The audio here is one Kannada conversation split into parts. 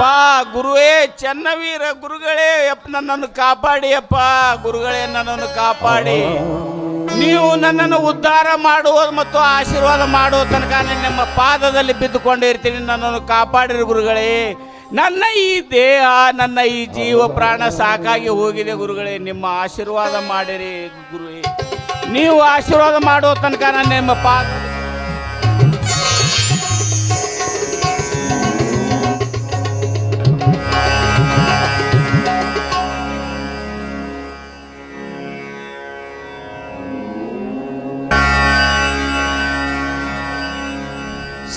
ಅಪ್ಪ ಗುರುವೇ ಚೆನ್ನವೀರ ಗುರುಗಳೇ ನನ್ನನ್ನು ಕಾಪಾಡಿ ಅಪ್ಪ ಗುರುಗಳೇ ನನ್ನನ್ನು ಕಾಪಾಡಿ. ನೀವು ನನ್ನನ್ನು ಉದ್ಧಾರ ಮಾಡುವ ಮತ್ತು ಆಶೀರ್ವಾದ ಮಾಡುವ ತನಕ ನಿಮ್ಮ ಪಾದದಲ್ಲಿ ಬಿದ್ದುಕೊಂಡಿರ್ತೀನಿ. ನನ್ನನ್ನು ಕಾಪಾಡಿರಿ ಗುರುಗಳೇ. ನನ್ನ ಈ ದೇಹ ನನ್ನ ಈ ಜೀವ ಪ್ರಾಣ ಸಾಕಾಗಿ ಹೋಗಿದೆ ಗುರುಗಳೇ. ನಿಮ್ಮ ಆಶೀರ್ವಾದ ಮಾಡಿರಿ ಗುರುವೇ. ನೀವು ಆಶೀರ್ವಾದ ಮಾಡುವ ತನಕ ನಾನು ನಿಮ್ಮ ಪಾದ.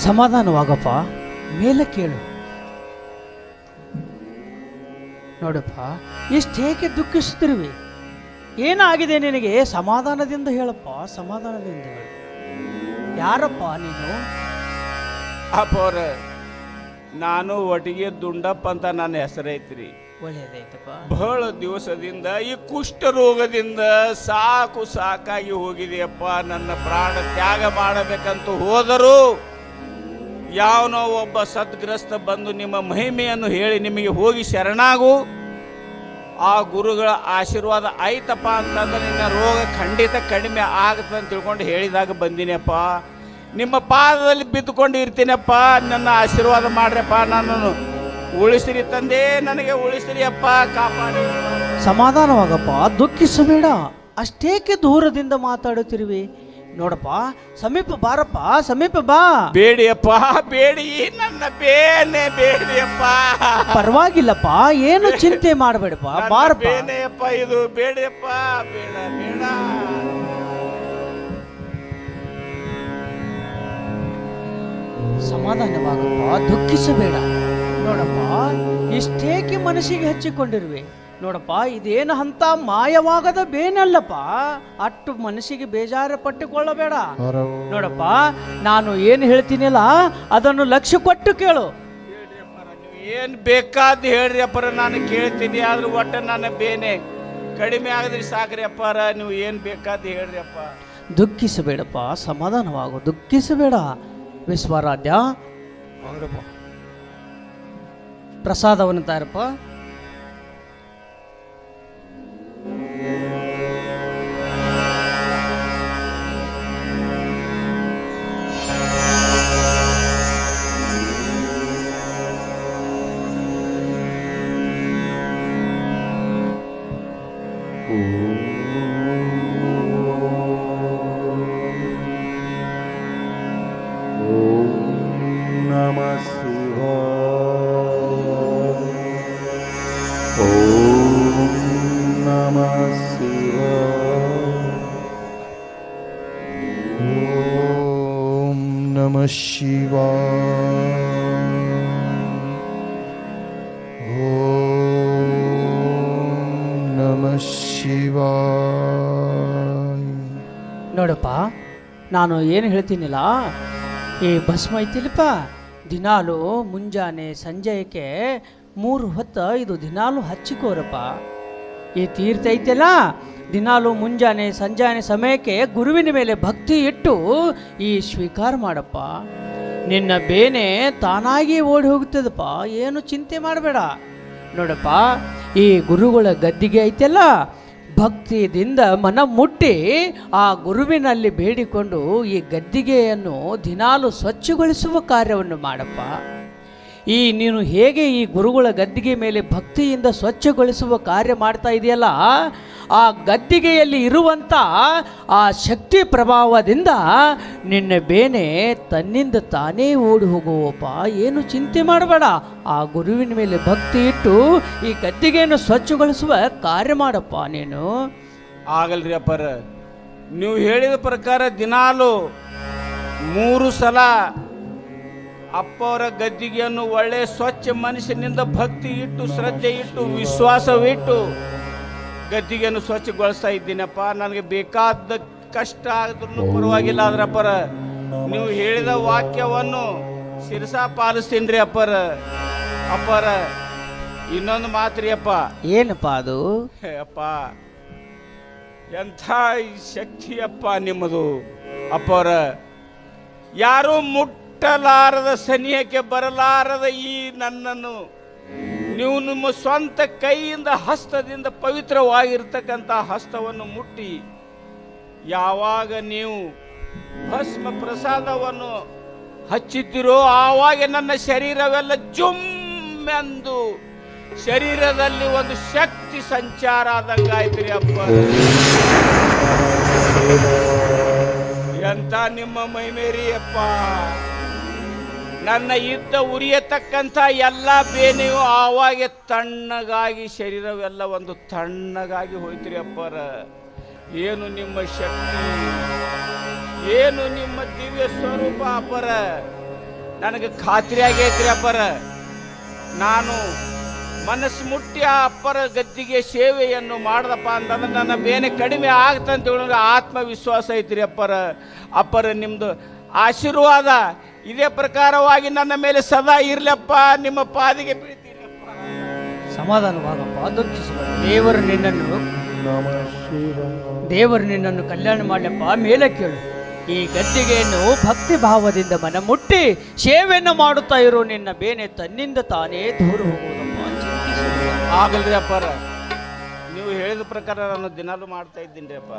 ಸಮಾಧಾನವಾಗಪ್ಪ, ಮೇಲೆ ಕೇಳು. ನೋಡಪ್ಪ, ಇಷ್ಟೇಕೆ ದುಃಖಿಸುತ್ತಿರುವೆ? ಏನಾಗಿದೆ ನಿನಗೆ? ಸಮಾಧಾನದಿಂದ ಹೇಳಪ್ಪ, ಸಮಾಧಾನದಿಂದ ಹೇಳು. ಯಾರಪ್ಪ ನೀನು? ಅಪ್ಪವ್ರ, ನಾನು ಒಟ್ಟಿಗೆ ದುಂಡಪ್ಪ ಅಂತ ನನ್ನ ಹೆಸರೈತ್ರಿ. ಒಳ್ಳೆಯದೈತಪ್ಪ. ಬಹಳ ದಿವಸದಿಂದ ಈ ಕುಷ್ಠರೋಗದಿಂದ ಸಾಕಾಗಿ ಹೋಗಿದೆಯಪ್ಪ. ನನ್ನ ಪ್ರಾಣ ತ್ಯಾಗ ಮಾಡಬೇಕಂತ ಹೋದರೂ ಯಾವನೋ ಒಬ್ಬ ಸದ್ಗ್ರಸ್ತ ಬಂದು ನಿಮ್ಮ ಮಹಿಮೆಯನ್ನು ಹೇಳಿ ನಿಮಗೆ ಹೋಗಿ ಶರಣಾಗು, ಆ ಗುರುಗಳ ಆಶೀರ್ವಾದ ಆಯ್ತಪ್ಪ ಅಂತಂದ್ರೆ ನಿನ್ನ ರೋಗ ಖಂಡಿತ ಕಡಿಮೆ ಆಗುತ್ತೆ ಅಂತ ತಿಳ್ಕೊಂಡು ಹೇಳಿದಾಗ ಬಂದಿನಪ್ಪ. ನಿಮ್ಮ ಪಾದದಲ್ಲಿ ಬಿದ್ದುಕೊಂಡು ಇರ್ತೀನಪ್ಪ. ನನ್ನ ಆಶೀರ್ವಾದ ಮಾಡ್ರಪ್ಪ, ನನ್ನನ್ನು ಉಳಿಸಿರಿ ತಂದೆ, ನನಗೆ ಉಳಿಸಿರಿ ಅಪ್ಪ, ಕಾಪಾಡಿ. ಸಮಾಧಾನವಾಗಪ್ಪ, ದುಃಖಿಸಬೇಡ. ಅಷ್ಟೇಕೆ ದೂರದಿಂದ ಮಾತಾಡುತ್ತಿರುವೆ? ನೋಡಪ್ಪ, ಸಮೀಪ ಬಾರಪ್ಪ, ಸಮೀಪ ಬಾ. ಬೇಡಿಯಪ್ಪ, ಬೇಡಿ, ನನ್ನ ಬೇನೆ ಬೇಡಿಯಪ್ಪ. ಪರವಾಗಿಲ್ಲಪ್ಪ, ಏನು ಚಿಂತೆ ಮಾಡಬೇಡಪ್ಪ, ಬಾರಪ್ಪ. ಬೇನೆಯಪ್ಪ ಇದು, ಬೇಡಿಯಪ್ಪ, ಬೇಡ ಬೇಡ. ಸಮಾಧಾನವಾಗಪ್ಪ, ದುಃಖಿಸಬೇಡ. ನೋಡಪ್ಪ, ಇಷ್ಟೇಕೆ ಮನಸ್ಸಿಗೆ ಹಚ್ಚಿಕೊಂಡಿರುವೆ? ನೋಡಪ್ಪ, ಇದೇನು ಅಂತ ಮಾಯವಾಗದ ಬೇನಲ್ಲಪ್ಪ. ಅಟ್ಟು ಮನಸ್ಸಿಗೆ ಬೇಜಾರು ಪಟ್ಟುಕೊಳ್ಳಬೇಡ. ನೋಡಪ್ಪ, ನಾನು ಏನು ಹೇಳ್ತೀನಿಲ್ಲ ಅದನ್ನು ಲಕ್ಷ್ಯ ಕೊಟ್ಟು ಕೇಳು. ನೀವು ಏನು ಬೇಕಾದ ಹೇಳ್ರಿ ಅಪ್ಪರ, ನಾನು ಕೇಳ್ತೀನಿ. ಆದ್ರೂ ಒಟ್ಟು ನನ್ನ ಬೇನೆ ಕಡಿಮೆ ಆಗದ್ರಿ ಸಾಕ್ರಿ ಅಪ್ಪಾರ. ನೀವು ಏನು ಬೇಕಾದ ಹೇಳ್ರಿ ಅಪ್ಪ. ದುಃಖಿಸಬೇಡಪ್ಪ, ಸಮಾಧಾನವಾಗು, ದುಃಖಿಸಬೇಡ. ವಿಶ್ವರಾಧ್ಯ, ಪ್ರಸಾದವನ್ನು ತಾರಪ್ಪ. Namah Shivaya. Om Namah Shivaya. ನೋಡಪ್ಪ, ನಾನು ಏನು ಹೇಳ್ತೀನಿಲ್ಲ, ಈ ಭಸ್ಮ ಐತಿಲ್ಲಪ್ಪ, ದಿನಾಲು ಮುಂಜಾನೆ ಸಂಜೆಗೆ 3 ಹೊತ್ತು ಇದು ದಿನಾಲು ಹಚ್ಚಿಕೋರಪ್ಪ. ಈ ತೀರ್ಥ ಐತೆಲ್ಲ, ದಿನಾಲು ಮುಂಜಾನೆ ಸಂಜಾನೆ ಸಮಯಕ್ಕೆ ಗುರುವಿನ ಮೇಲೆ ಭಕ್ತಿ ಇಟ್ಟು ಈ ಸ್ವೀಕಾರ ಮಾಡಪ್ಪ. ನಿನ್ನ ಬೇನೆ ತಾನಾಗಿ ಓಡಿ ಹೋಗುತ್ತದಪ್ಪ, ಏನು ಚಿಂತೆ ಮಾಡಬೇಡ. ನೋಡಪ್ಪ, ಈ ಗುರುಗಳ ಗದ್ದಿಗೆ ಐತೆಲ್ಲ, ಭಕ್ತಿಯಿಂದ ಮನ ಮುಟ್ಟಿ ಆ ಗುರುವಿನಲ್ಲಿ ಬೇಡಿಕೊಂಡು ಈ ಗದ್ದಿಗೆಯನ್ನು ದಿನಾಲು ಸ್ವಚ್ಛಗೊಳಿಸುವ ಕಾರ್ಯವನ್ನು ಮಾಡಪ್ಪ. ನೀನು ಹೇಗೆ ಈ ಗುರುಗಳ ಗದ್ದಿಗೆ ಮೇಲೆ ಭಕ್ತಿಯಿಂದ ಸ್ವಚ್ಛಗೊಳಿಸುವ ಕಾರ್ಯ ಮಾಡ್ತಾ ಇದೆಯಲ್ಲ, ಆ ಗದ್ದಿಗೆಯಲ್ಲಿ ಇರುವಂಥ ಆ ಶಕ್ತಿ ಪ್ರಭಾವದಿಂದ ನಿನ್ನ ಬೇನೆ ತನ್ನಿಂದ ತಾನೇ ಓಡಿ ಹೋಗುವಪ್ಪ. ಏನು ಚಿಂತೆ ಮಾಡಬೇಡ. ಆ ಗುರುವಿನ ಮೇಲೆ ಭಕ್ತಿ ಇಟ್ಟು ಈ ಗದ್ದಿಗೆಯನ್ನು ಸ್ವಚ್ಛಗೊಳಿಸುವ ಕಾರ್ಯ ಮಾಡಪ್ಪ ನೀನು. ಆಗಲ್ರಿ ಅಪ್ಪರ, ನೀವು ಹೇಳಿದ ಪ್ರಕಾರ ದಿನಾಲು 3 ಸಲ ಅಪ್ಪವರ ಗದ್ದಿಗೆಯನ್ನು ಒಳ್ಳೆ ಸ್ವಚ್ಛ ಮನಸ್ಸಿನಿಂದ ಭಕ್ತಿ ಇಟ್ಟು ಶ್ರದ್ಧೆ ಇಟ್ಟು ವಿಶ್ವಾಸವಿಟ್ಟು ಗದ್ದಿಗೆಯನ್ನು ಸ್ವಚ್ಛಗೊಳಿಸ್ತಾ ಇದ್ದೀನಪ್ಪ. ನನಗೆ ಬೇಕಾದ ಕಷ್ಟ ಆದ್ರೂ ಪರವಾಗಿಲ್ಲ. ಆದ್ರಪ್ಪರ ನೀವು ಹೇಳಿದ ವಾಕ್ಯವನ್ನು ಶಿರಸ ಪಾಲಿಸ್ತೀನಿ ಅಪ್ಪರ. ಅಪ್ಪರ ಇನ್ನೊಂದು ಮಾತ್ರಿ ಅಪ್ಪ. ಏನಪ್ಪ ಅದು? ಅಪ್ಪ, ಎಂಥ ಶಕ್ತಿಯಪ್ಪ ನಿಮ್ಮದು ಅಪ್ಪರ. ಯಾರು ಮುಟ್ಟಲಾರದ ಸನಿಯಕ್ಕೆ ಬರಲಾರದ ಈ ನನ್ನನ್ನು ನೀವು ನಿಮ್ಮ ಸ್ವಂತ ಕೈಯಿಂದ ಹಸ್ತದಿಂದ ಪವಿತ್ರವಾಗಿರ್ತಕ್ಕಂಥ ಹಸ್ತವನ್ನು ಮುಟ್ಟಿ ಯಾವಾಗ ನೀವು ಭಸ್ಮ ಪ್ರಸಾದವನ್ನು ಹಚ್ಚಿದ್ದೀರೋ ಆವಾಗ ನನ್ನ ಶರೀರವೆಲ್ಲ ಜುಮ್ಮೆಂದು ಶರೀರದಲ್ಲಿ ಒಂದು ಶಕ್ತಿ ಸಂಚಾರ ಆದಂಗಾಯ್ತ್ರಿ ಅಪ್ಪ. ಎಂತ ನಿಮ್ಮ ಮೈಮೇರಿ ಅಪ್ಪ. ನನ್ನ ಯುದ್ಧ ಉರಿಯತಕ್ಕಂಥ ಎಲ್ಲ ಬೇನೆಯು ಆವಾಗ ತಣ್ಣಗಾಗಿ ಶರೀರವೆಲ್ಲ ಒಂದು ತಣ್ಣಗಾಗಿ ಹೋಯ್ತ್ರಿ ಅಪ್ಪರ. ಏನು ನಿಮ್ಮ ಶಕ್ತಿ, ಏನು ನಿಮ್ಮ ದಿವ್ಯ ಸ್ವರೂಪ ಅಪ್ಪರ. ನನಗೆ ಖಾತ್ರಿ ಆಗೈತ್ರಿ ಅಪ್ಪರ. ನಾನು ಮನಸ್ಸು ಮುಟ್ಟಿ ಆ ಅಪ್ಪರ ಗದ್ದಿಗೆ ಸೇವೆಯನ್ನು ಮಾಡ್ದಪ್ಪ ಅಂತಂದ್ರೆ ನನ್ನ ಬೇನೆ ಕಡಿಮೆ ಆಗ್ತಂತ ಹೇಳೋದು ಆತ್ಮವಿಶ್ವಾಸ ಐತ್ರಿ ಅಪ್ಪರ. ಅಪ್ಪರ ನಿಮ್ಮದು ಆಶೀರ್ವಾದ ಇದೇ ಪ್ರಕಾರವಾಗಿ ನನ್ನ ಮೇಲೆ ಸದಾ ಇರ್ಲಪ್ಪ. ನಿಮ್ಮ ಪಾದಿಗೆ ಬೀಳ್ತೀನಪ್ಪ. ಸಮಾಧಾನವಾಗಪ್ಪ, ದುಃಖಿಸಬೇಡ. ದೇವರು ನಿನ್ನನ್ನು ಕಲ್ಯಾಣ ಮಾಡಲಪ್ಪ. ಮೇಲೆ ಕೇಳು. ಈ ಗದ್ದಿಗೆಯನ್ನು ಭಕ್ತಿ ಭಾವದಿಂದ ಮನ ಮುಟ್ಟಿ ಸೇವೆಯನ್ನು ಮಾಡುತ್ತಾ ಇರೋ ನಿನ್ನ ಬೇನೆ ತನ್ನಿಂದ ತಾನೇ ದೂರ ಹೋಗುವುದಪ್ಪ. ಆಗಲ್ರಿ ಅಪ್ಪಾರ, ನೀವು ಹೇಳಿದ ಪ್ರಕಾರ ನಾನು ದಿನಾಲು ಮಾಡ್ತಾ ಇದ್ದೀನಿ ಅಪ್ಪ.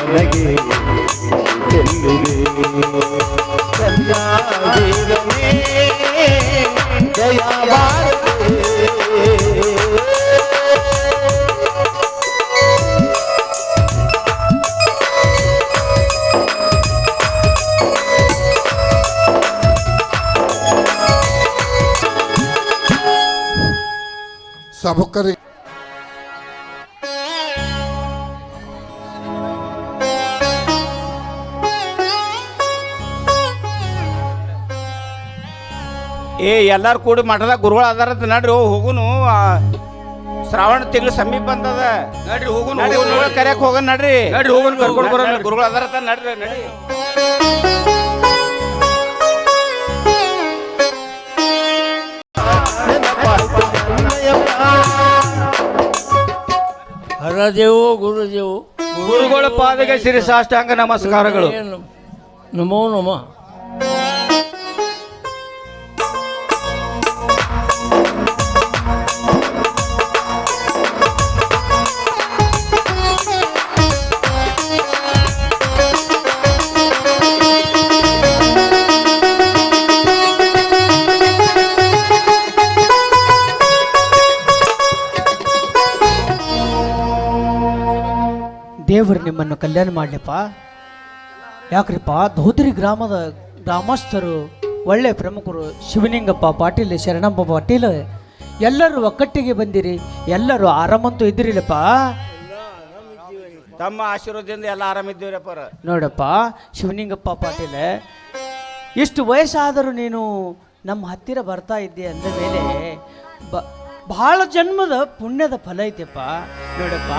ನನಗೆ ಸಭಕರಿ ಎಲ್ಲಾರು ಕೂಡಿ ಮಠದಾಗ ಗುರುಗಳು ಅದಾರಂತ ನಡ್ರಿ ಹೋಗುನು. ಶ್ರಾವಣ ತಿಂಗಳು ಸಮೀಪ ಬಂದದ ನಡ್ರಿ ಹೋಗುನು. ಕರೆಯಕ್ ಹೋಗೋಣ ನಡ್ರಿ. ನಡ್ರಿ ಹೋಗೋಣ, ಕರ್ಕೊಂಡು ಬರೋಣ. ಗುರುಗಳು ಅದಾರಂತ ನಡ್ರಿ ನಡಿ. ಹರದೇವು ಗುರುದೇವು ಗುರುಗಳ ಪಾದಕ್ಕೆ ಶ್ರೀ ಸಾಷ್ಟಾಂಗ ನಮಸ್ಕಾರಗಳು. ನಮೋ ನಮಃ. ದೇವರು ನಿಮ್ಮನ್ನು ಕಲ್ಯಾಣ ಮಾಡಲಿಪ್ಪ. ಯಾಕ್ರಿಪ್ಪ, ಧೋತ್ರಿ ಗ್ರಾಮದ ಗ್ರಾಮಸ್ಥರು, ಒಳ್ಳೆ ಪ್ರಮುಖರು, ಶಿವಲಿಂಗಪ್ಪ ಪಾಟೀಲ್, ಶರಣಪ್ಪ ಪಾಟೀಲ್ ಎಲ್ಲರೂ ಒಕ್ಕಟ್ಟಿಗೆ ಬಂದಿರಿ. ಎಲ್ಲರೂ ಆರಾಮಂತೂ ಇದ್ದಿರಿಲ್ಲಪ್ಪ. ತಮ್ಮ ಆಶೀರ್ವಾದದಿಂದ ಎಲ್ಲ ಆರಾಮಿದ್ದೀವ್ರಪ್ಪ. ನೋಡಪ್ಪ ಶಿವಲಿಂಗಪ್ಪ ಪಾಟೀಲ್, ಇಷ್ಟು ವಯಸ್ಸಾದರೂ ನೀನು ನಮ್ಮ ಹತ್ತಿರ ಬರ್ತಾ ಇದ್ದೆ ಅಂದ ಮೇಲೆ ಬಹಳ ಜನ್ಮದ ಪುಣ್ಯದ ಫಲ ಐತೆಪ್ಪ. ನೋಡಪ್ಪ,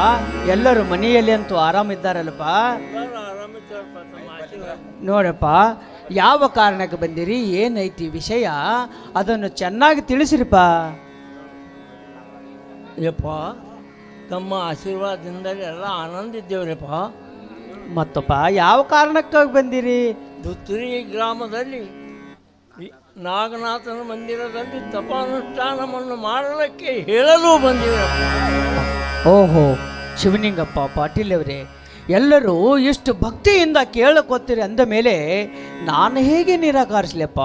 ಎಲ್ಲರೂ ಮನೆಯಲ್ಲಿ ಅಂತೂ ಆರಾಮಿದ್ದಾರಲ್ಲಪ್ಪ. ನೋಡಪ್ಪ, ಯಾವ ಕಾರಣಕ್ಕೆ ಬಂದಿರಿ, ಏನೈತಿ ವಿಷಯ, ಅದನ್ನು ಚೆನ್ನಾಗಿ ತಿಳಿಸಿರಿಪ್ಪ. ಯಪ್ಪ, ತಮ್ಮ ಆಶೀರ್ವಾದದಿಂದಲೇ ಎಲ್ಲ ಆನಂದ ಇದ್ದೇವ್ರಪ್ಪ. ಮತ್ತಪ್ಪ ಯಾವ ಕಾರಣಕ್ಕಾಗಿ ಬಂದಿರಿ? ಧುತ್ರಿ ಗ್ರಾಮದಲ್ಲಿ ನಾಗನಾಥನ ಮಂದಿರದಲ್ಲಿ ತಪಾನುಷ್ಠಾನವನ್ನು ಮಾಡಲಿಕ್ಕೆ ಹೇಳಲು ಬಂದಿರಪ್ಪ. ಓಹೋ, ಶಿವಲಿಂಗಪ್ಪ ಪಾಟೀಲ್ ಅವರೇ, ಎಲ್ಲರೂ ಎಷ್ಟು ಭಕ್ತಿಯಿಂದ ಕೇಳಕೊತ್ತೀರಿ ಅಂದ ಮೇಲೆ ನಾನು ಹೇಗೆ ನಿರಾಕರಿಸಲಪ್ಪ?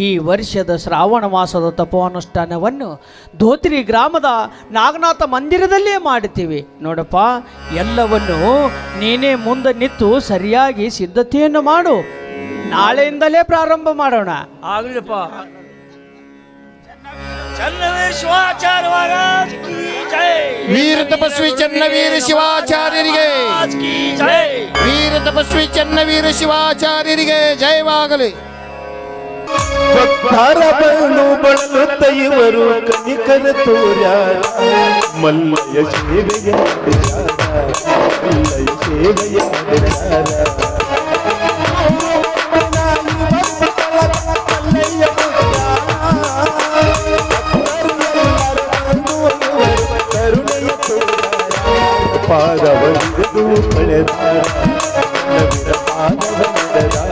ಈ ವರ್ಷದ ಶ್ರಾವಣ ಮಾಸದ ತಪೋನುಷ್ಠಾನವನ್ನು ಧೋತ್ರಿ ಗ್ರಾಮದ ನಾಗನಾಥ ಮಂದಿರದಲ್ಲೇ ಮಾಡುತ್ತೀವಿ. ನೋಡಪ್ಪ, ಎಲ್ಲವನ್ನು ನೀನೇ ಮುಂದೆ ನಿಂತು ಸರಿಯಾಗಿ ಸಿದ್ಧತೆಯನ್ನು ಮಾಡು. ನಾಳೆಯಿಂದಲೇ ಪ್ರಾರಂಭ ಮಾಡೋಣ. ಆಗ್ಲಿಪ್ಪ. ಚನ್ನವೀರ ಶಿವಾಚಾರ್ಯ ಮಹಾರಾಜ್ ಕಿ ಜೈ. ವೀರ ತಪಸ್ವಿ ಚನ್ನವೀರ ಶಿವಾಚಾರ್ಯರಿಗೆ ವೀರ ತಪಸ್ವಿ ಚನ್ನವೀರ ಶಿವಾಚಾರ್ಯರಿಗೆ ಜಯವಾಗಲಿ. ಭಕ್ತರ ಬಣ್ಣು ಬಳಲುತ್ತ ಇವರು ಕನಿಕರ ತೋರ್ಯಾರ ಮಲ್ಲಯ ಸೇವೆಯ ನಡೆಸಾರ ಮಲ್ಲಯ ಸೇವೆಯ ನಡೆಸಾರ ಕರುಣೆಯ ಪಾದವರಿದು ಕಳೆದಾರ ಪಾದವ ನಡೆದಾರ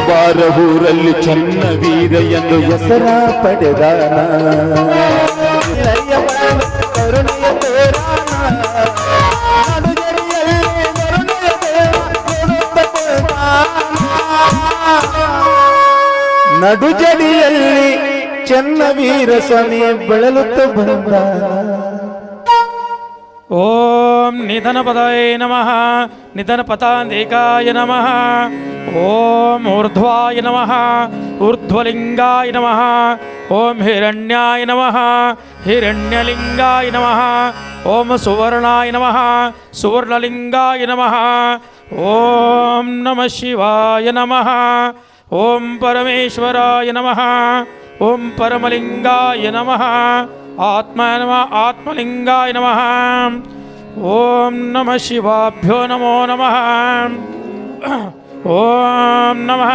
ಬಾರವೂರಲ್ಲಿ ಚನ್ನ ವೀರ ಎಂದು ಹೆಸರ ಪಡೆದಾನ ಕರುಣೆಯ ನಡುಜಡಿಯಲ್ಲಿ ಚನ್ನ ವೀರ ಸ್ವಾಮಿ ಬಳಲುತ್ತ ಬಂದ ಓಂ ನಿಧನಪದಾಯ ನಮಃ ನಿಧನಪತಾಂತಿಕಾಯ ನಮಃ ಓಂ ಊರ್ಧ್ವಾಯ ನಮಃ ಊರ್ಧ್ವಲಿಂಗಾಯ ನಮಃ ಓಂ ಹಿರಣ್ಯಾಯ ನಮಃ ಹಿರಣ್ಯಲಿಂಗಾಯ ನಮಃ ಓಂ ಸುವರ್ಣಾಯ ನಮಃ ಸುವರ್ಣಲಿಂಗಾಯ ನಮಃ ಓಂ ನಮಃ ಶಿವಾಯ ನಮಃ ಓಂ ಪರಮೇಶ್ವರಾಯ ನಮಃ ಓಂ ಪರಮಲಿಂಗಾಯ ನಮಃ ಆತ್ಮಲಿಂಗಾಯ ನಮಃ ಓಂ ನಮಃ ಶಿವಾಭ್ಯೋ ನಮೋ ನಮಃ ಓಂ ನಮಃ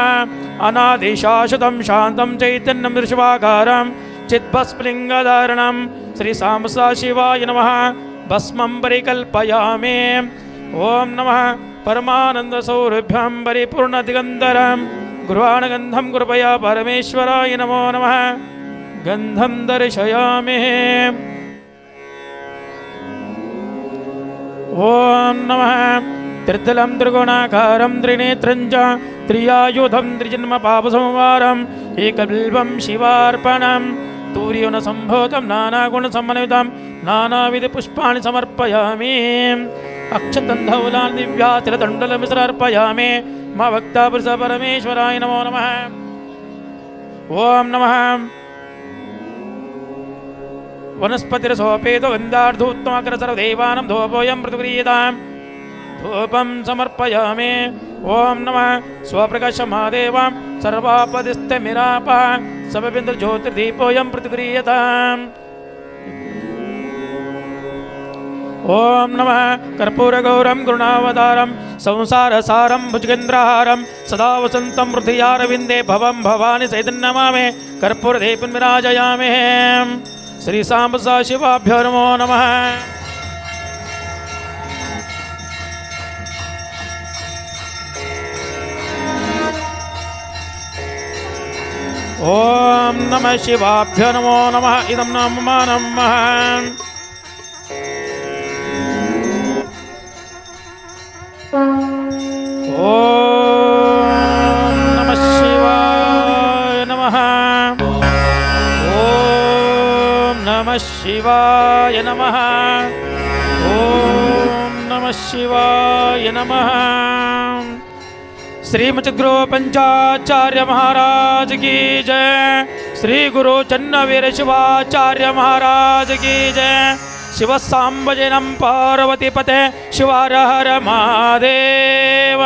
ಅನಾದಿಶಾಶ್ವತಂ ಶಾಂತಂ ಚೈತನ್ಯಂ ದೃಶವಾಕಾರಂ ಚಿದ್ಭಸ್ಮಲಿಂಗಧಾರಣಂ ಶ್ರೀ ಸಾಂಬ ಶಿವಾಯ ನಮಃ ಭಸ್ಮಂ ಪರಿಕಲ್ಪಯಾಮಿ ಓಂ ನಮಃ ಪರಮಾನಂದ ಸೌರಭ್ಯಂ ಪರಿಪೂರ್ಣ ದಿಗಂಧರಂ ಗುರುವಾಣಗಂಧಂ ಕೃಪಯಾ ಪರಮೇಶ್ವರಾಯ ನಮೋ ನಮಃ ಗಂಧಂ ದರ್ಶಯಾಮಿ ಓಂ ನಮಃ ತ್ರಿತಲಂ ತ್ರಿಗುಣಾಕಾರಂ ತ್ರಿನೇತ್ರಂ ಚ ತ್ರಿಯಾಯುಧಂ ತ್ರಿಜನ್ಮ ಪಾಪಸಂಹಾರಂ ಏಕಬಿಲ್ವಂ ಶಿವಾರ್ಪಣಂ ತೂರ್ಯೋನ ಸಂಭೂತಂ ನಾನಾಗುಣಸಮನ್ವಿತಂ ನಾನಾವಿಧ ಪುಷ್ಪಾಣಿ ಸಮರ್ಪಯಾಮಿ ಅಕ್ಷತಂಧೌಲಾನ್ ದಿವ್ಯಾತಿರತಂಡಲಮಿಸರ್ಪಯಾಮಿ ಮಾ ಭಕ್ತಾಪುರುಷ ಪರಮೇಶ್ವರಾಯ ನಮೋ ನಮಃ ಓಂ ನಮಃ ವನಸ್ಪತಿರಸೋಪೇತ ಗಂಧಾರ್ಧೋತ್ತಮಕರ ಸರ್ವದೇವಾನಾಂ ಧೂಪೋಯಂ ಪ್ರತಿಕ್ರಿಯತಾಂ ಧೂಪಂ ಸಮರ್ಪಯಾಮಿ ಓಂ ನಮಃ ಸ್ವಪ್ರಕಾಶ ಮಹಾದೇವಾಂ ಸರ್ವಾಪದಿಸ್ಥಮಿರಾಪ ಸಮಬಿಂದು ಜ್ಯೋತಿರ್ದೀಪೋಯಂ ಪ್ರತಿಕ್ರಿಯತಾಂ ಓಂ ನಮಃ ಕರ್ಪೂರಗೌರಂ ಗುರುಣಾವತಾರಂ ಸಂಸಾರಸಾರಂ ಭುಜಗೇಂದ್ರಹಾರಂ ಸದಾ ವಸಂತಂ ಹೃದಯಾರವಿಂದೇ ಭವಂ ಭವಾನಿ ಚೈತನ್ಯಮಾಮೆ ಕರ್ಪೂರದೀಪಂ ವಿರಾಜಯಾಮಿ ಶ್ರೀ ಸಾಂಬ ಶಿವಾಭ್ಯೋ ನಮೋ ನಮಃ ಓಂ ನಮಃ ಶಿವಾಭ್ಯೋ ನಮೋ ನಮಃ ಇದಂ ನಮಃ ನಮಃ ಓಂ ನಮಃ ಶಿವಾಯ ನಮಃ ಓಂ ನಮಃ ಶಿವಾಯ ನಮಃ ಓಂ ನಮಃ ಶಿವಾಯ ನಮಃ श्रीमद्गुरु पंचाचार्य महाराज की जय। श्री गुरु चन्नवीर शिवाचार्य महाराज की जय। शिव सांबजनम पार्वती पते शिवार हर महादेव।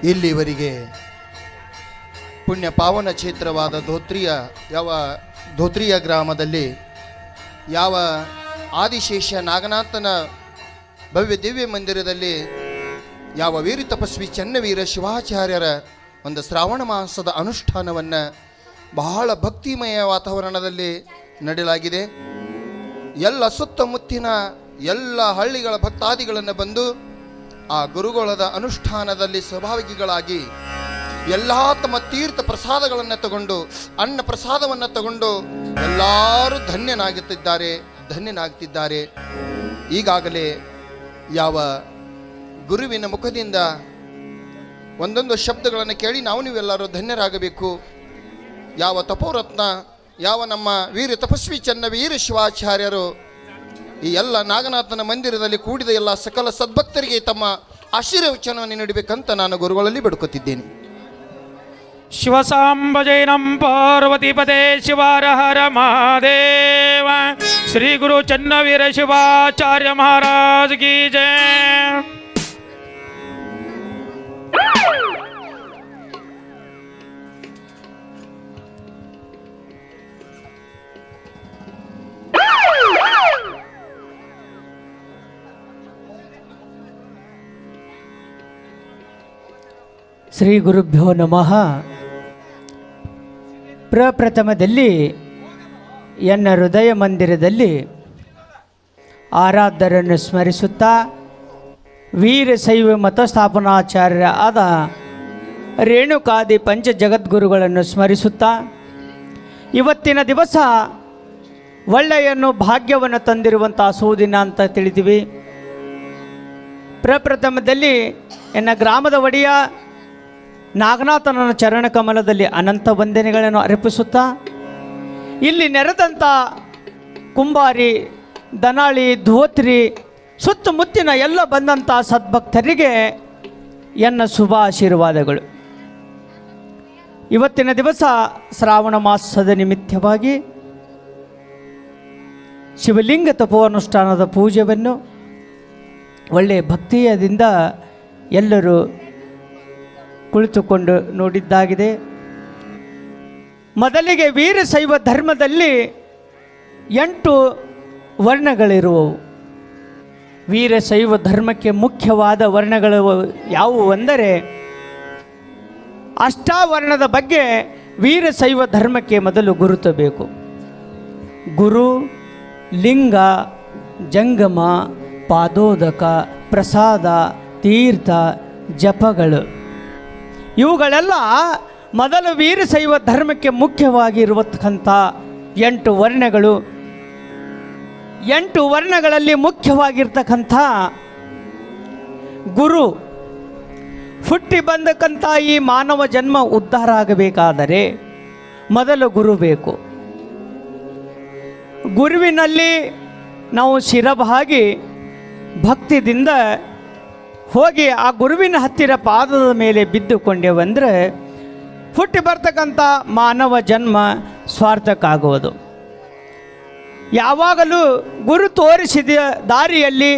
ಇಲ್ಲಿವರೆಗೆ ಪುಣ್ಯ ಪಾವನ ಕ್ಷೇತ್ರವಾದ ಧೋತ್ರಿಯ ಗ್ರಾಮದಲ್ಲಿ ಯಾವ ಆದಿಶೇಷ ನಾಗನಾಥನ ಭವ್ಯ ದಿವ್ಯ ಮಂದಿರದಲ್ಲಿ ಯಾವ ವೀರ ತಪಸ್ವಿ ಚನ್ನವೀರ ಶಿವಾಚಾರ್ಯರ ಒಂದು ಶ್ರಾವಣ ಮಾಸದ ಅನುಷ್ಠಾನವನ್ನು ಬಹಳ ಭಕ್ತಿಮಯ ವಾತಾವರಣದಲ್ಲಿ ನಡೆಯಲಾಗಿದೆ. ಎಲ್ಲ ಸುತ್ತಮುತ್ತಿನ ಎಲ್ಲ ಹಳ್ಳಿಗಳ ಭಕ್ತಾದಿಗಳನ್ನು ಬಂದು ಆ ಗುರುಗಳದ ಅನುಷ್ಠಾನದಲ್ಲಿ ಸಹಭಾಗಿಗಳಾಗಿ ಎಲ್ಲ ತಮ್ಮ ತೀರ್ಥ ಪ್ರಸಾದಗಳನ್ನು ತಗೊಂಡು ಅನ್ನ ಪ್ರಸಾದವನ್ನು ತಗೊಂಡು ಎಲ್ಲರೂ ಧನ್ಯನಾಗುತ್ತಿದ್ದಾರೆ. ಈಗಾಗಲೇ ಯಾವ ಗುರುವಿನ ಮುಖದಿಂದ ಒಂದೊಂದು ಶಬ್ದಗಳನ್ನು ಕೇಳಿ ನೀವೆಲ್ಲರೂ ಧನ್ಯರಾಗಬೇಕು. ಯಾವ ತಪೋರತ್ನ ಯಾವ ನಮ್ಮ ವೀರ ತಪಸ್ವಿ ಚನ್ನವೀರ ಶಿವಾಚಾರ್ಯರು ಈ ಎಲ್ಲ ನಾಗನಾಥನ ಮಂದಿರದಲ್ಲಿ ಕೂಡಿದ ಎಲ್ಲ ಸಕಲ ಸದ್ಭಕ್ತರಿಗೆ ತಮ್ಮ ಆಶೀರ್ವಚನವನ್ನು ನೀಡಬೇಕಂತ ನಾನು ಗುರುಗಳಲ್ಲಿ ಬೇಡ್ಕೊತಿದ್ದೇನೆ. ಶಿವಸಾಂಬಜೈನಂ ಪಾರ್ವತಿಪದೇ ಶಿವಾರ ಹರ ಮಹಾದೇವ ಶ್ರೀ ಗುರು ಚನ್ನವೀರ ಶಿವಾಚಾರ್ಯ ಮಹಾರಾಜ್ ಕಿ ಜಯ. ಶ್ರೀ ಗುರುಭ್ಯೋ ನಮಃ. ಪ್ರಪ್ರಥಮದಲ್ಲಿ ಎನ್ನ ಹೃದಯ ಮಂದಿರದಲ್ಲಿ ಆರಾಧ್ಯರನ್ನು ಸ್ಮರಿಸುತ್ತಾ ವೀರಶೈವ ಮತಸ್ಥಾಪನಾಚಾರ್ಯ ಆದ ರೇಣುಕಾದಿ ಪಂಚ ಜಗದ್ಗುರುಗಳನ್ನು ಸ್ಮರಿಸುತ್ತಾ ಇವತ್ತಿನ ದಿವಸ ಒಳ್ಳೆಯನ್ನು ಭಾಗ್ಯವನ್ನು ತಂದಿರುವಂಥ ಸುದಿನ ಅಂತ ತಿಳಿದಿವಿ. ಪ್ರಪ್ರಥಮದಲ್ಲಿ ಎನ್ನ ಗ್ರಾಮದ ಒಡೆಯ ನಾಗನಾಥನ ಚರಣ ಕಮಲದಲ್ಲಿ ಅನಂತ ವಂದನೆಗಳನ್ನು ಅರ್ಪಿಸುತ್ತಾ ಇಲ್ಲಿ ನೆರೆದಂಥ ಕುಂಬಾರಿ, ದನಾಳಿ, ಧೋತ್ರಿ ಸುತ್ತಮುತ್ತಿನ ಎಲ್ಲ ಬಂದಂಥ ಸದ್ಭಕ್ತರಿಗೆ ಎನ್ನ ಶುಭಾಶೀರ್ವಾದಗಳು. ಇವತ್ತಿನ ದಿವಸ ಶ್ರಾವಣ ಮಾಸದ ನಿಮಿತ್ತವಾಗಿ ಶಿವಲಿಂಗ ತಪೋನುಷ್ಠಾನದ ಪೂಜೆಯನ್ನು ಒಳ್ಳೆಯ ಭಕ್ತಿಯದಿಂದ ಎಲ್ಲರೂ ಕುಳಿತುಕೊಂಡು ನೋಡಿದ್ದಾಗಿದೆ. ಮೊದಲಿಗೆ ವೀರಶೈವ ಧರ್ಮದಲ್ಲಿ 8 ವರ್ಣಗಳಿರುವವು. ವೀರಶೈವ ಧರ್ಮಕ್ಕೆ ಮುಖ್ಯವಾದ ವರ್ಣಗಳು ಯಾವುವು ಅಂದರೆ ಅಷ್ಟಾವರ್ಣದ ಬಗ್ಗೆ ವೀರಶೈವ ಧರ್ಮಕ್ಕೆ ಮೊದಲು ಗುರುತಬೇಕು. ಗುರು, ಲಿಂಗ, ಜಂಗಮ, ಪಾದೋದಕ, ಪ್ರಸಾದ, ತೀರ್ಥ, ಜಪಗಳು ಇವುಗಳೆಲ್ಲ ಮೊದಲು ವೀರಶೈವ ಧರ್ಮಕ್ಕೆ ಮುಖ್ಯವಾಗಿರುವತಕ್ಕಂಥ 8 ವರ್ಣಗಳು. 8 ವರ್ಣಗಳಲ್ಲಿ ಮುಖ್ಯವಾಗಿರ್ತಕ್ಕಂಥ ಗುರು. ಹುಟ್ಟಿ ಬಂದಕ್ಕಂಥ ಈ ಮಾನವ ಜನ್ಮ ಉದ್ಧಾರ ಆಗಬೇಕಾದರೆ ಮೊದಲು ಗುರು ಬೇಕು. ಗುರುವಿನಲ್ಲಿ ನಾವು ಶಿರಬಾಗಿ ಭಕ್ತಿದಿಂದ ಹೋಗಿ ಆ ಗುರುವಿನ ಹತ್ತಿರ ಪಾದದ ಮೇಲೆ ಬಿದ್ದುಕೊಂಡೆವಂದರೆ ಹುಟ್ಟಿ ಬರ್ತಕ್ಕಂಥ ಮಾನವ ಜನ್ಮ ಸ್ವಾರ್ಥಕ್ಕಾಗುವುದು. ಯಾವಾಗಲೂ ಗುರು ತೋರಿಸಿದ ದಾರಿಯಲ್ಲಿ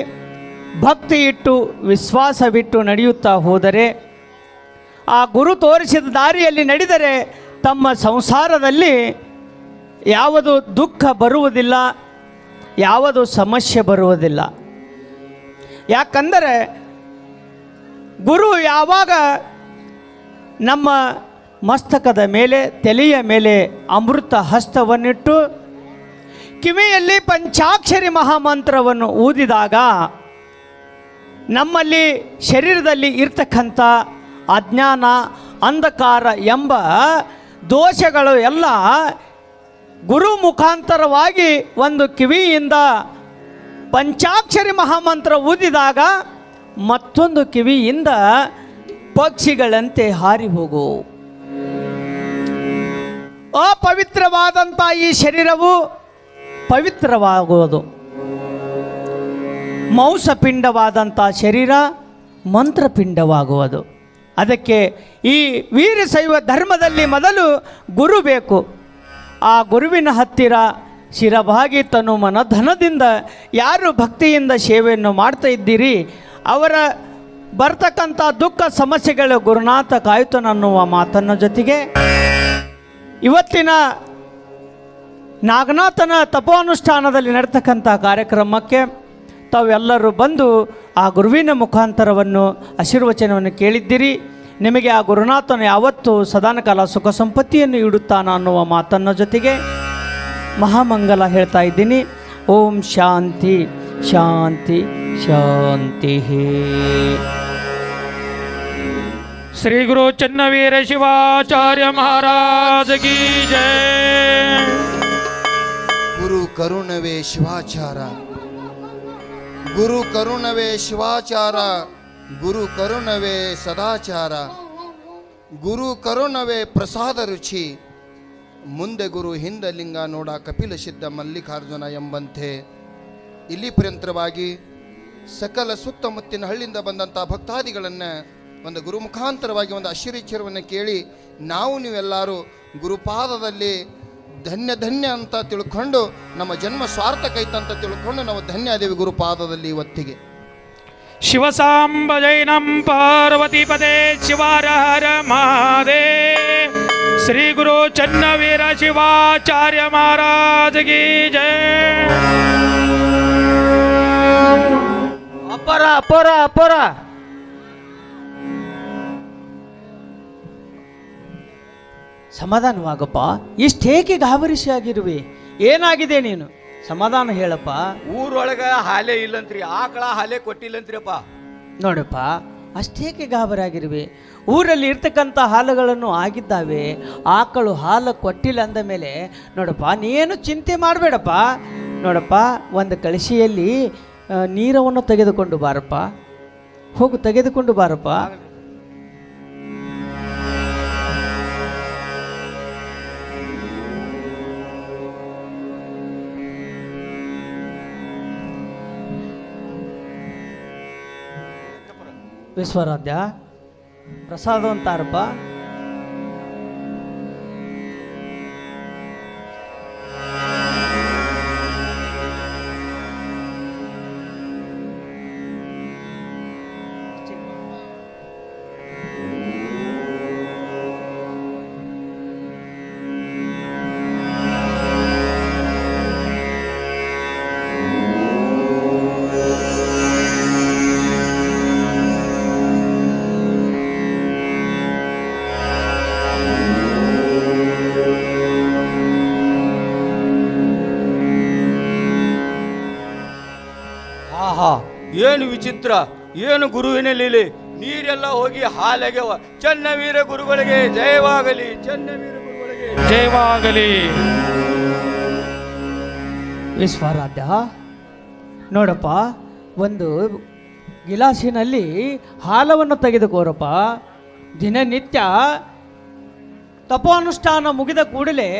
ಭಕ್ತಿ ಇಟ್ಟು ವಿಶ್ವಾಸವಿಟ್ಟು ನಡೆಯುತ್ತಾ ಹೋದರೆ, ಆ ಗುರು ತೋರಿಸಿದ ದಾರಿಯಲ್ಲಿ ನಡೆದರೆ ತಮ್ಮ ಸಂಸಾರದಲ್ಲಿ ಯಾವುದು ದುಃಖ ಬರುವುದಿಲ್ಲ, ಯಾವುದು ಸಮಸ್ಯೆ ಬರುವುದಿಲ್ಲ. ಯಾಕಂದರೆ ಗುರು ಯಾವಾಗ ನಮ್ಮ ಮಸ್ತಕದ ಮೇಲೆ, ತಲೆಯ ಮೇಲೆ ಅಮೃತ ಹಸ್ತವನ್ನಿಟ್ಟು ಕಿವಿಯಲ್ಲಿ ಪಂಚಾಕ್ಷರಿ ಮಹಾಮಂತ್ರವನ್ನು ಊದಿದಾಗ ನಮ್ಮಲ್ಲಿ ಶರೀರದಲ್ಲಿ ಇರ್ತಕ್ಕಂಥ ಅಜ್ಞಾನ, ಅಂಧಕಾರ ಎಂಬ ದೋಷಗಳು ಎಲ್ಲ ಗುರು ಮುಖಾಂತರವಾಗಿ ಒಂದು ಕಿವಿಯಿಂದ ಪಂಚಾಕ್ಷರಿ ಮಹಾಮಂತ್ರ ಊದಿದಾಗ ಮತ್ತೊಂದು ಕಿವಿಯಿಂದ ಪಕ್ಷಿಗಳಂತೆ ಹಾರಿ ಹೋಗು. ಅಪವಿತ್ರವಾದಂಥ ಈ ಶರೀರವು ಪವಿತ್ರವಾಗುವುದು. ಮಾಂಸಪಿಂಡವಾದಂಥ ಶರೀರ ಮಂತ್ರಪಿಂಡವಾಗುವುದು. ಅದಕ್ಕೆ ಈ ವೀರಶೈವ ಧರ್ಮದಲ್ಲಿ ಮೊದಲು ಗುರು ಬೇಕು. ಆ ಗುರುವಿನ ಹತ್ತಿರ ಶಿರಬಾಗಿ ತನು ಮನ ಧನದಿಂದ ಯಾರು ಭಕ್ತಿಯಿಂದ ಸೇವೆಯನ್ನು ಮಾಡ್ತಾ ಇದ್ದೀರಿ ಅವರ ಬರ್ತಕ್ಕಂಥ ದುಃಖ ಸಮಸ್ಯೆಗಳು ಗುರುನಾಥ ಕಾಯುತ್ತನನ್ನುವ ಮಾತನ್ನ ಜೊತೆಗೆ ಇವತ್ತಿನ ನಾಗನಾಥನ ತಪೋನುಷ್ಠಾನದಲ್ಲಿ ನಡೆತಕ್ಕಂಥ ಕಾರ್ಯಕ್ರಮಕ್ಕೆ ತಾವೆಲ್ಲರೂ ಬಂದು ಆ ಗುರುವಿನ ಮುಖಾಂತರವನ್ನು ಆಶೀರ್ವಚನವನ್ನು ಕೇಳಿದ್ದೀರಿ. ನಿಮಗೆ ಆ ಗುರುನಾಥನ ಯಾವತ್ತೂ ಸದಾನಕಾಲ ಸುಖ ಸಂಪತ್ತಿಯನ್ನು ಇಡುತ್ತಾನ ಅನ್ನುವ ಮಾತನ್ನ ಜೊತೆಗೆ ಮಹಾಮಂಗಲ ಹೇಳ್ತಾ ಇದ್ದೀನಿ. ಓಂ ಶಾಂತಿ ಶಾಂತಿ ಶಾಂತಿ. ಶ್ರೀ ಗುರು ಚನ್ನವೀರ ಶಿವಾಚಾರ್ಯ ಮಹಾರಾಜ ಕಿ ಜಯ. ಗುರು ಕರುಣವೇ ಶಿವಾಚಾರ, ಗುರು ಕರುಣವೇ ಶಿವಾಚಾರ, ಗುರು ಕರುಣವೇ ಸದಾಚಾರ, ಗುರು ಕರುಣವೇ ಪ್ರಸಾದ ರುಚಿ, ಮುಂದೆ ಗುರು ಹಿಂದ ಲಿಂಗ ನೋಡ ಕಪಿಲ ಸಿದ್ಧ ಮಲ್ಲಿಕಾರ್ಜುನ ಎಂಬಂತೆ ಇಲ್ಲಿ ಪರ್ಯಂತರವಾಗಿ ಸಕಲ ಸುತ್ತಮುತ್ತಿನ ಹಳ್ಳಿಯಿಂದ ಬಂದಂಥ ಭಕ್ತಾದಿಗಳನ್ನು ಒಂದು ಗುರು ಮುಖಾಂತರವಾಗಿ ಒಂದು ಆಶೀರ್ವಚನವನ್ನು ಕೇಳಿ ನಾವು ನೀವೆಲ್ಲರೂ ಗುರುಪಾದದಲ್ಲಿ ಧನ್ಯ ಧನ್ಯ ಅಂತ ತಿಳ್ಕೊಂಡು ನಮ್ಮ ಜನ್ಮ ಸಾರ್ಥಕೈತಂತ ತಿಳ್ಕೊಂಡು ನಾವು ಧನ್ಯ ಅದೇವಿ ಗುರುಪಾದದಲ್ಲಿ ಇವತ್ತಿಗೆ. ಶಿವಸಾಂಬ ಜೈನಂ ಪಾರ್ವತಿ ಪದೇ ಶಿವಾರ ಹರ ಮಹಾದೇ. ಶ್ರೀ ಗುರು ಚನ್ನವೀರ ಶಿವಾಚಾರ್ಯ ಮಹಾರಾಜ ಕಿ ಜಯ. ಅಪ್ಪರ ಅಪ್ಪರ ಅಪ್ಪರ ಸಮಾಧಾನವಾಗಪ್ಪ. ಇಷ್ಟೇಕೆ ಗಾಬರಿಸಿ ಆಗಿರುವೆ? ಏನಾಗಿದೆ ನೀನು? ಸಮಾಧಾನ ಹೇಳಪ್ಪ. ಊರೊಳಗ ಹಾಲೆ ಇಲ್ಲಂತ್ರಿ, ಆಕಳ ಹಾಲೆ ಕೊಟ್ಟಿಲ್ಲಂತ್ರಿಪ್ಪ. ನೋಡಪ್ಪ, ಅಷ್ಟೇಕೆ ಗಾಬರಿಯಾಗಿರುವೆ? ಊರಲ್ಲಿ ಇರ್ತಕ್ಕಂಥ ಹಾಲುಗಳನ್ನು ಆಗಿದ್ದಾವೆ, ಆಕಳು ಹಾಲು ಕೊಟ್ಟಿಲ್ಲ ಅಂದ ಮೇಲೆ ನೋಡಪ್ಪ ನೀನು ಚಿಂತೆ ಮಾಡಬೇಡಪ್ಪ. ನೋಡಪ್ಪ, ಒಂದು ಕಳಶಿಯಲ್ಲಿ ನೀರವನ್ನು ತೆಗೆದುಕೊಂಡು ಬಾರಪ್ಪ. ಹೋಗು, ತೆಗೆದುಕೊಂಡು ಬಾರಪ್ಪ. ವಿಶ್ವರಾಧ್ಯ ಪ್ರಸಾದ ಅಂತಾರಪ್ಪ. ಆಹಾ, ಏನು ವಿಚಿತ್ರ, ಏನು ಗುರುವಿನ ಲೀಲೆ. ನೀರೆಲ್ಲ ಹೋಗಿ ಹಾಲಾಗ್ಯವ. ಚನ್ನವೀರ ಗುರುಗಳಿಗೆ ಜಯವಾಗಲಿ, ಚನ್ನವೀರ ಗುರುಗಳಿಗೆ ಜಯವಾಗಲಿ. ವಿಶ್ವರಾಧ್ಯ ನೋಡಪ್ಪ, ಒಂದು ಗಿಲಾಸಿನಲ್ಲಿ ಹಾಲವನ್ನು ತೆಗೆದುಕೋರಪ್ಪ. ದಿನನಿತ್ಯ ತಪೋನುಷ್ಠಾನ ಮುಗಿದ ಕೂಡಲೇ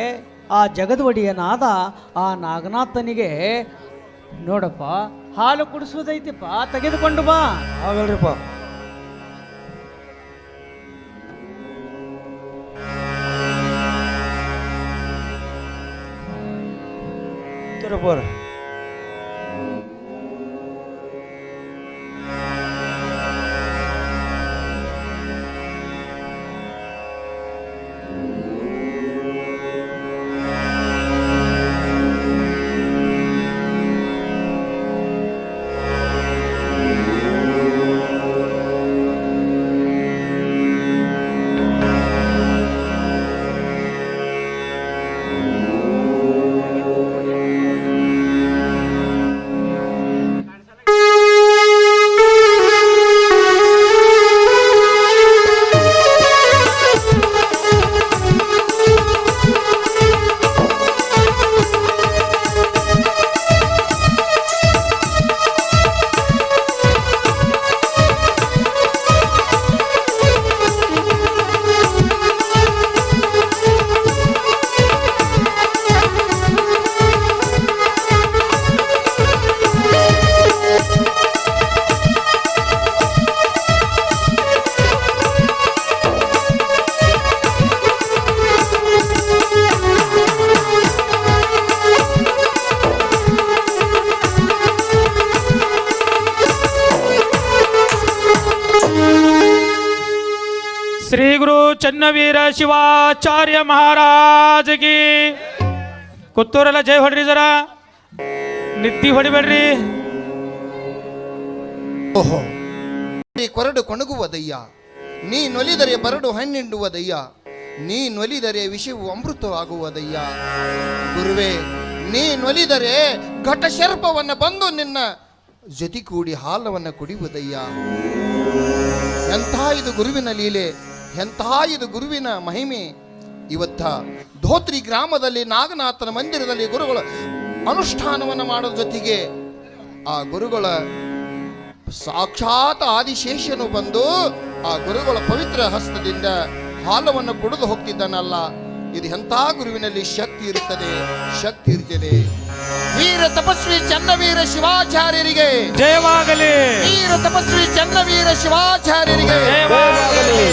ಆ ಜಗದ್ವಡಿಯನಾದ ಆ ನಾಗನಾಥನಿಗೆ ನೋಡಪ್ಪ ಹಾಲು ಕುಡಿಸೋದೈತಿಪ್ಪ, ತೆಗೆದುಕೊಂಡು ಬಾ. ಆಗಲ್ರಿಪ್ಪ. ಚನ್ನವೀರ ಶಿವಾಚಾರ್ಯ ಮಹಾರಾಜಗಿ. ಕುತ್ತೂರೆಲ್ಲ ಜೈ ಹೊಡ್ರಿ, ಜರ ನಿತ್ತಿ ಹೊಡಿಬೇಡ್ರಿ. ಓಹೋ, ನೀ ಕೊರಡು ಕೊಣಗುವುದಯ್ಯ, ನೀ ನೊಲಿದರೆ ಬರಡು ಹಣ್ಣಿಂಡುವುದಯ್ಯ, ನೀ ನೊಲಿದರೆ ವಿಷವು ಅಮೃತವಾಗುವುದಯ್ಯ. ಗುರುವೇ, ನೀ ನೊಲಿದರೆ ಘಟ ಶರ್ಪವನ್ನು ಬಂದು ನಿನ್ನ ಜೊತೆ ಕೂಡಿ ಹಾಲವನ್ನು ಕುಡಿಯುವುದಯ್ಯ. ಎಂಥ ಇದು ಗುರುವಿನ ಲೀಲೆ, ಎಂಥ ಇದು ಗುರುವಿನ ಮಹಿಮೆ. ಇವತ್ತ ಧೋತ್ರಿ ಗ್ರಾಮದಲ್ಲಿ ನಾಗನಾಥನ ಮಂದಿರದಲ್ಲಿ ಗುರುಗಳ ಅನುಷ್ಠಾನವನ್ನು ಮಾಡೋದ್ರ ಜೊತೆಗೆ ಆ ಗುರುಗಳ ಸಾಕ್ಷಾತ್ ಆದಿಶೇಷನು ಬಂದು ಆ ಗುರುಗಳ ಪವಿತ್ರ ಹಸ್ತದಿಂದ ಹಾಲವನ್ನು ಕುಡಿದು ಹೋಗ್ತಿದ್ದಾನಲ್ಲ, ಇದು ಎಂಥ ಗುರುವಿನಲ್ಲಿ ಶಕ್ತಿ ಇರುತ್ತದೆ, ಶಕ್ತಿ ಇರ್ತದೆ. ವೀರ ತಪಸ್ವಿ ಚನ್ನವೀರ ಶಿವಾಚಾರ್ಯರಿಗೆ ಜಯವಾಗಲಿ. ವೀರ ತಪಸ್ವಿ ಚನ್ನವೀರ ಶಿವಾಚಾರ್ಯರಿಗೆ ಜಯವಾಗಲಿ.